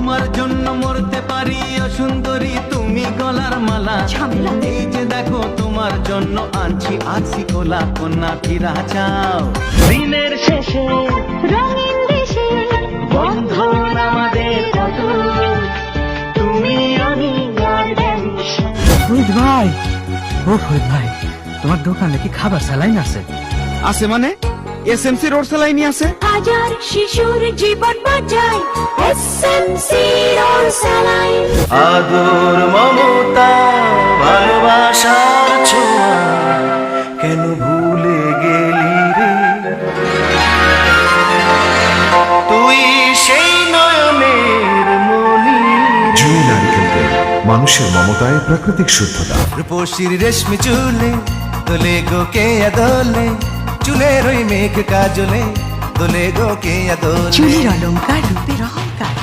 তোমার জন্য মরতে পারি ও সুন্দরী তুমি গলার মালা। ঝামেলা। এই যে দেখো তোমার জন্য আনছি আছি কোলা, কন্যা ফিরা চাও দিনের শেষে রঙিন দেশে বন্ধন আমাদের অটুট, তুমি আমি আর দেশ। ফরিদ ভাই, ও ফরিদ ভাই, তোমার দোকানে কি খাবার স্যালাইন আছে? আছে মানে এসএমসি রোড স্যালাইনি আছে। হাজার শিশুর জীবন বাঁচায় এসএমসি রোড স্যালাইন। আদর মমতা ভালোবাসার ছোঁয়া কেন ভুলে গেলি রে, তুই সেই নয়নের মনি। জুই নারিকেল তেল, মানুষের মমতায় প্রাকৃতিক শুদ্ধতা। রূপসীর রেশমি চুলে দোলে গো কে দোলে, চুলের ওই মেঘ কাজলে দোলে গো কে দোলে। চুলের অলংকার রূপের অহংকার